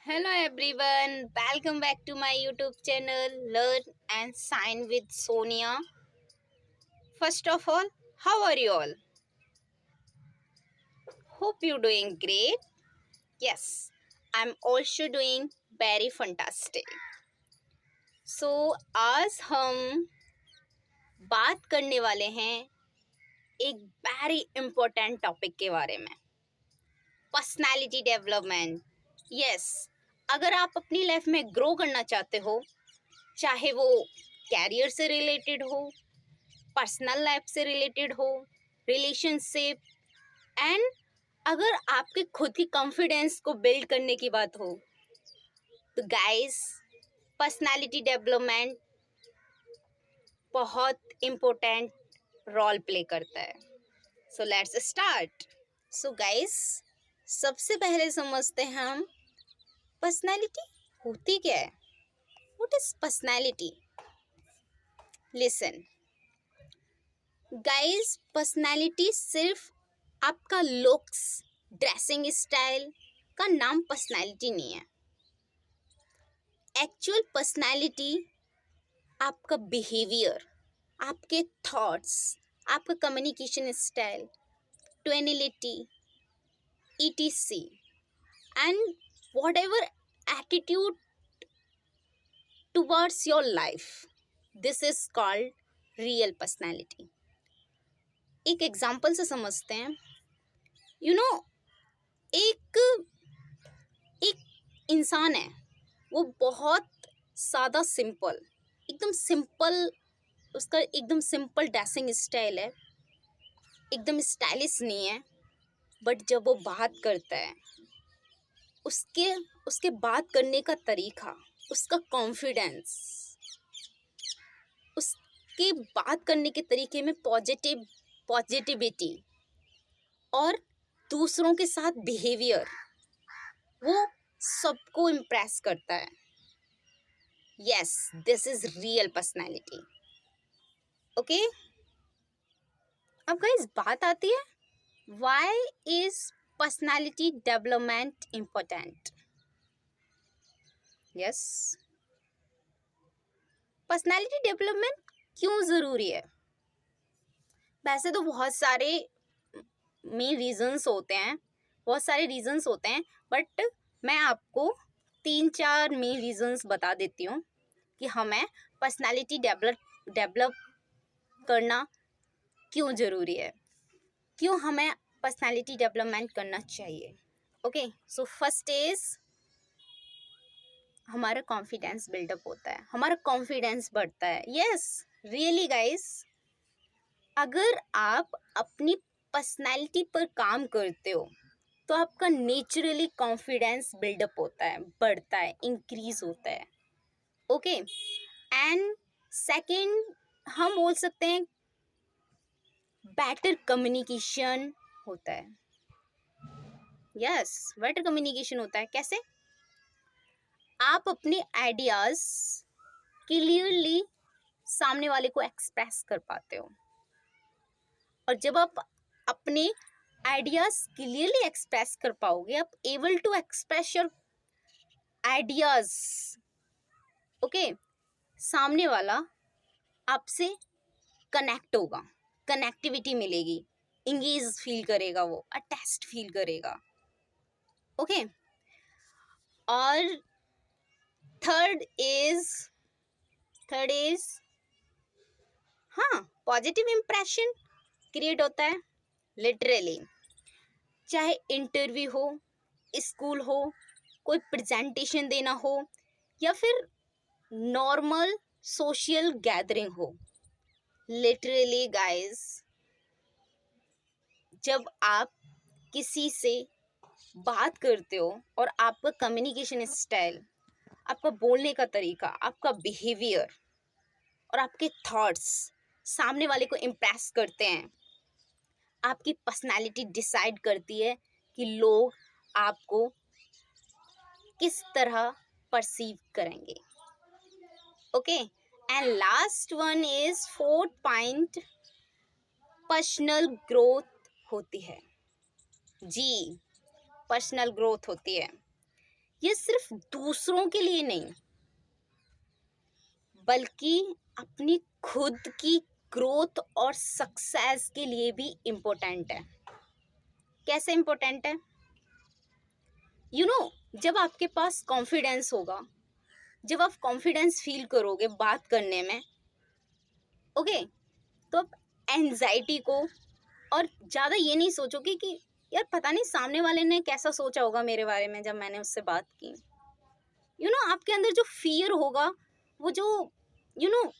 Hello everyone, welcome back to my YouTube channel Learn and Sign with Sonia. First of all, how are you all? Hope you're doing great. Yes, I'm also doing very fantastic. So आज हम बात करने वाले हैं एक very important topic के बारे में, पर्सनालिटी डेवलपमेंट. यस, अगर आप अपनी लाइफ में ग्रो करना चाहते हो, चाहे वो कैरियर से रिलेटेड हो, पर्सनल लाइफ से रिलेटेड हो, रिलेशनशिप, एंड अगर आपके खुद की कॉन्फिडेंस को बिल्ड करने की बात हो, तो गाइस पर्सनालिटी डेवलपमेंट बहुत इम्पोर्टेंट रोल प्ले करता है. So let's start. So guys, सबसे पहले समझते हैं हम पर्सनालिटी होती क्या है. What is personality? Listen guys, personality सिर्फ आपका लुक्स, ड्रेसिंग स्टाइल का नाम पर्सनालिटी नहीं है. एक्चुअल पर्सनालिटी आपका बिहेवियर, आपके थॉट्स, आपका communication style, tonality, etc, and what ever attitude towards your life, this is called real personality. एक एग्जाम्पल से समझते हैं. यू नो, एक इंसान है, वो बहुत सादा सिंपल, एकदम सिंपल, उसका एकदम सिंपल ड्रेसिंग स्टाइल है, एकदम स्टाइलिश नहीं है, बट जब वो बात करता है, उसके बात करने का तरीका, उसका कॉन्फिडेंस, उसके बात करने के तरीके में पॉजिटिविटी और दूसरों के साथ बिहेवियर, वो सबको इम्प्रेस करता है. Yes, this is real personality. Okay, अब गाइस बात आती है, why is personality development important. Yes, personality development क्यों ज़रूरी है? वैसे तो बहुत सारे मेन रीजंस होते हैं, बट मैं आपको 3-4 मेन रीजंस बता देती हूँ कि हमें पर्सनालिटी डेवलप करना क्यों ज़रूरी है, क्यों हमें पर्सनालिटी डेवलपमेंट करना चाहिए. ओके, सो फर्स्ट इज हमारा कॉन्फिडेंस बिल्डअप होता है, हमारा कॉन्फिडेंस बढ़ता है. यस, रियली गाइस, अगर आप अपनी पर्सनालिटी पर काम करते हो तो आपका नेचुरली कॉन्फिडेंस बिल्डअप होता है, बढ़ता है, इंक्रीज होता है. ओके, एंड सेकंड हम बोल सकते हैं बेटर कम्युनिकेशन होता है. यस, बेटर कम्युनिकेशन होता है. कैसे? आप अपने आइडियाज क्लियरली सामने वाले को एक्सप्रेस कर पाते हो, और जब आप अपने आइडियाज क्लियरली एक्सप्रेस कर पाओगे, आप able to express your ideas. Okay, सामने वाला आपसे कनेक्ट होगा, कनेक्टिविटी मिलेगी, इंगेज फील करेगा, वो अटैच्ड फील करेगा. ओके, और थर्ड इज हाँ, पॉजिटिव इम्प्रेशन क्रिएट होता है. लिटरली, चाहे इंटरव्यू हो, स्कूल हो, कोई प्रेजेंटेशन देना हो, या फिर नॉर्मल सोशल गैदरिंग हो. लिटरली गाइस, जब आप किसी से बात करते हो और आपका कम्युनिकेशन स्टाइल, आपका बोलने का तरीका, आपका बिहेवियर और आपके थॉट्स सामने वाले को इम्प्रेस करते हैं, आपकी पर्सनालिटी डिसाइड करती है कि लोग आपको किस तरह परसीव करेंगे. Okay, and last one is fourth point, personal growth होती है. जी, पर्सनल ग्रोथ होती है. ये सिर्फ दूसरों के लिए नहीं, बल्कि अपनी खुद की ग्रोथ और सक्सेस के लिए भी इम्पोर्टेंट है। कैसे इम्पोर्टेंट है? जब आपके पास कॉन्फिडेंस होगा, जब आप कॉन्फिडेंस फील करोगे बात करने में, ओके, तो आप एंजाइटी को और ज़्यादा ये नहीं सोचोगे कि यार पता नहीं सामने वाले ने कैसा सोचा होगा मेरे बारे में जब मैंने उससे बात की। आपके अंदर जो फियर होगा, वो जो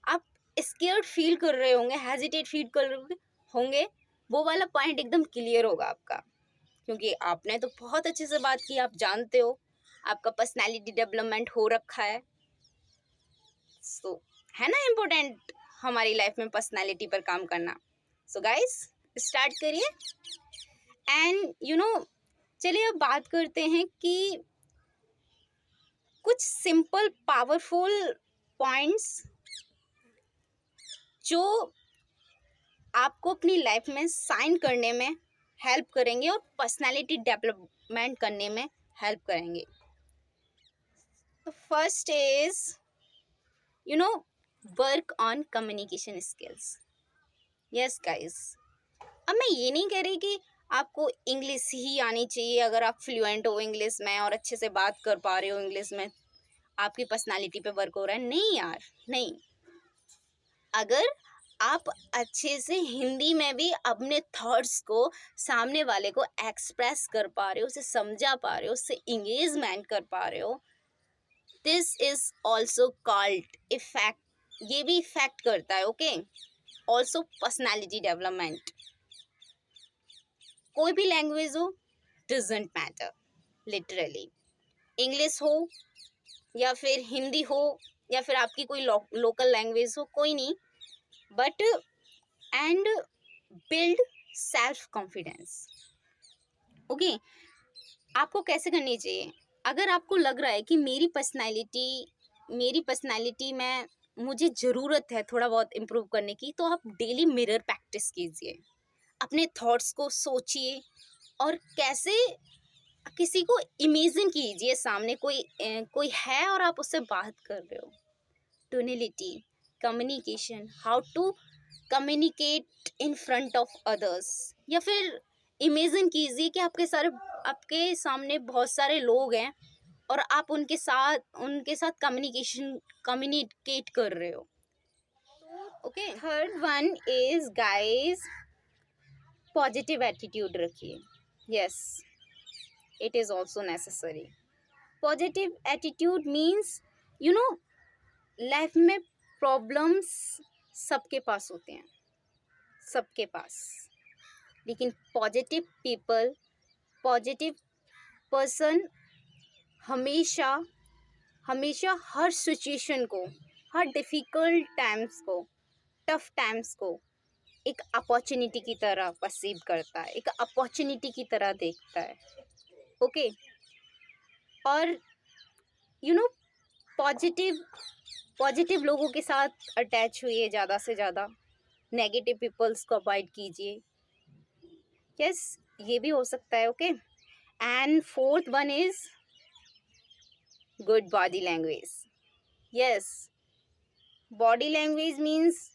आप स्केयर्ड फील कर रहे होंगे, हेजिटेट फील कर रहे होंगे, वो वाला पॉइंट एकदम क्लियर होगा आपका, क्योंकि आपने तो बहुत अच्छे से बात की, आप जानते हो, आपका पर्सनालिटी डेवलपमेंट हो रखा है। सो है ना इम्पोर्टेंट हमारी लाइफ में पर्सनालिटी पर काम करना। सो गाइस, स्टार्ट करिए। एंड चलिए अब बात करते हैं कि कुछ सिंपल पावरफुल पॉइंट्स जो आपको अपनी लाइफ में साइन करने में हेल्प करेंगे और पर्सनालिटी डेवलपमेंट करने में हेल्प करेंगे। तो first is work on communication skills. Yes guys, अब मैं ये नहीं कह रही कि आपको इंग्लिश ही आनी चाहिए। अगर आप फ्लुएंट हो इंग्लिश में और अच्छे से बात कर पा रहे हो इंग्लिश में, आपकी पर्सनालिटी पे वर्क हो रहा है, नहीं यार, नहीं। अगर आप अच्छे से हिंदी में भी अपने थॉट्स को सामने वाले को एक्सप्रेस कर पा रहे हो, उसे समझा पा रहे हो, उससे इंगेजमेंट कर पा रहे हो, this is also called effect. ये भी इफेक्ट करता है, ओके। Also personality development. कोई भी लैंग्वेज हो, डजंट मैटर, लिटरली इंग्लिश हो या फिर हिंदी हो या फिर आपकी कोई लोकल लैंग्वेज हो, कोई नहीं, but and build self confidence. Okay, आपको कैसे करनी चाहिए? अगर आपको लग रहा है कि मेरी पर्सनालिटी में मुझे ज़रूरत है थोड़ा बहुत इम्प्रूव करने की, तो आप डेली मिरर प्रैक्टिस कीजिए, अपने थॉट्स को सोचिए और कैसे किसी को इमेजिन कीजिए सामने कोई है और आप उससे बात कर रहे हो। Tonality, communication, how to communicate in front of others, या फिर इमेजिन कीजिए कि आपके सामने बहुत सारे लोग हैं और आप उनके साथ कम्युनिकेट कर रहे हो। Okay, third one is guys, positive attitude रखिए। Yes, it is also necessary. Positive attitude means life में प्रॉब्लम्स सबके पास होते हैं, सबके पास, लेकिन पॉजिटिव पर्सन हमेशा हर सिचुएशन को, हर डिफ़िकल्ट टाइम्स को, टफ टाइम्स को एक अपॉर्चुनिटी की तरह परसीव करता है, एक अपॉर्चुनिटी की तरह देखता है, ओके। और पॉजिटिव लोगों के साथ अटैच हुइए ज़्यादा से ज़्यादा, नेगेटिव पीपल्स को अवॉइड कीजिए। यस, ये भी हो सकता है, okay. And fourth one is good body language. Yes, body language means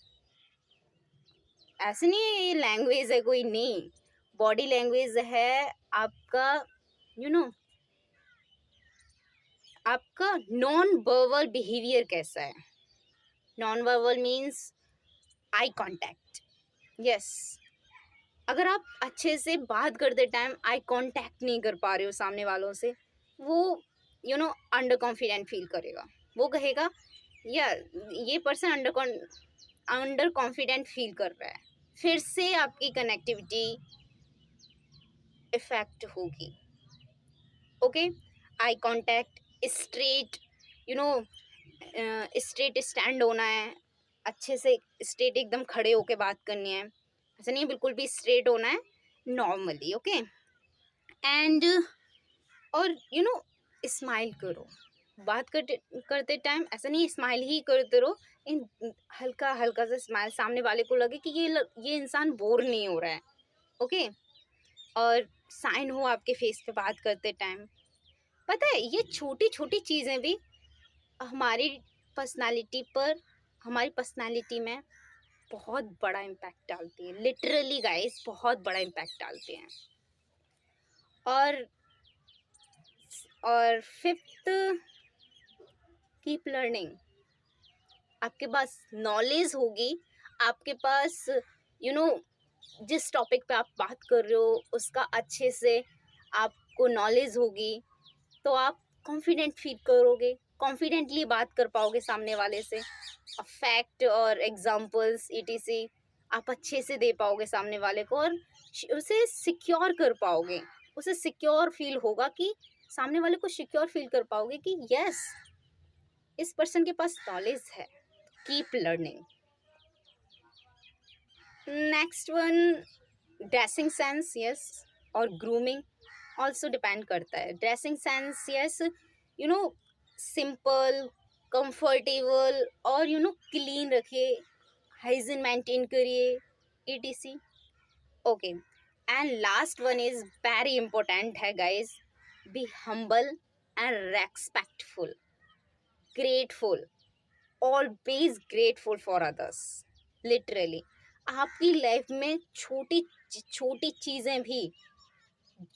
ऐसे नहीं ये लैंग्वेज है कोई, नहीं। बॉडी लैंग्वेज है आपका आपका नॉन वर्बल बिहेवियर कैसा है। Non verbal means eye contact. Yes, अगर आप अच्छे से बात करते टाइम आई कांटेक्ट नहीं कर पा रहे हो सामने वालों से, वो अंडर कॉन्फिडेंट फील करेगा। वो कहेगा यार ये पर्सन अंडर कॉन्फिडेंट फील कर रहा है, फिर से आपकी कनेक्टिविटी इफेक्ट होगी, okay. Eye contact, straight straight stand होना है, अच्छे से स्ट्रेट एकदम खड़े होके बात करनी है, ऐसा नहीं बिल्कुल भी स्ट्रेट होना है, नॉर्मली, ओके। एंड और स्माइल करो, बात करते टाइम ऐसा नहीं स्माइल ही करते रहो, इन हल्का हल्का सा स्माइल, सामने वाले को लगे कि ये इंसान बोर नहीं हो रहा है, ओके। और साइन हो आपके फेस पे बात करते टाइम, पता है ये छोटी छोटी चीज़ें भी हमारी पर्सनालिटी पर, हमारी पर्सनालिटी में बहुत बड़ा इम्पैक्ट डालती है। लिटरली गाइस बहुत बड़ा इम्पैक्ट डालते हैं। और फिफ्थ, कीप लर्निंग। आपके पास नॉलेज होगी, आपके पास यू नो जिस टॉपिक पे आप बात कर रहे हो उसका अच्छे से आपको नॉलेज होगी, तो आप कॉन्फिडेंट फील करोगे, कॉन्फिडेंटली बात कर पाओगे सामने वाले से। फैक्ट और एग्जांपल्स ईटीसी आप अच्छे से दे पाओगे सामने वाले को, और उसे सिक्योर कर पाओगे, उसे सिक्योर फील होगा कि सामने वाले को सिक्योर फील कर पाओगे कि यस इस पर्सन के पास नॉलेज है। Keep learning. Next one, dressing sense, yes, और ग्रूमिंग ऑल्सो डिपेंड करता है। Dressing sense, yes, you know simple, comfortable और क्लीन रखिए, हाइजीन मेंटेन करिए, etc. Okay, and last one is very important है guys, be humble and respectful, grateful, always grateful for others. Literally आपकी life में छोटी छोटी चीज़ें भी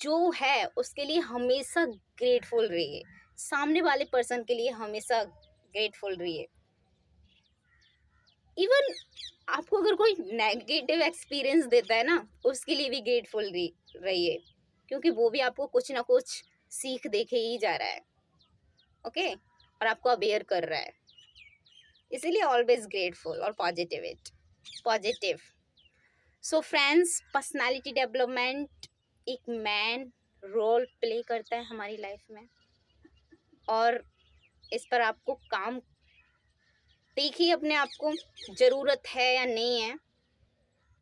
जो है उसके लिए हमेशा ग्रेटफुल रहिए, सामने वाले पर्सन के लिए हमेशा ग्रेटफुल रहिए। इवन आपको अगर कोई नेगेटिव एक्सपीरियंस देता है ना, उसके लिए भी ग्रेटफुल रहिए, क्योंकि वो भी आपको कुछ ना कुछ सीख दे के ही जा रहा है। ओके, और आपको अवेयर कर रहा है, इसीलिए ऑलवेज ग्रेटफुल और positive. So friends, personality development एक मैन रोल प्ले करता है हमारी लाइफ में, और इस पर आपको काम, देखिए अपने आप को, ज़रूरत है या नहीं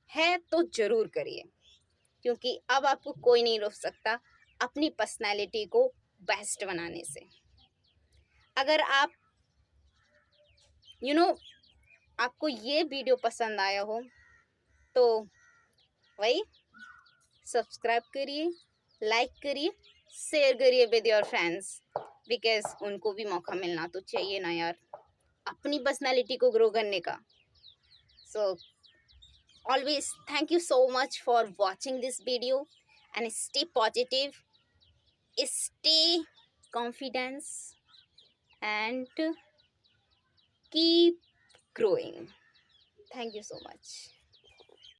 है तो ज़रूर करिए, क्योंकि अब आपको कोई नहीं रोक सकता अपनी पर्सनालिटी को बेस्ट बनाने से। अगर आप आपको ये वीडियो पसंद आया हो तो वही सब्सक्राइब करिए, लाइक करिए, शेयर करिए विद योर फ्रेंड्स, बिकॉज उनको भी मौका मिलना तो चाहिए ना यार अपनी पर्सनालिटी को ग्रो करने का। So always thank you so much for watching this video and stay positive, stay confidence and keep growing. Thank you so much.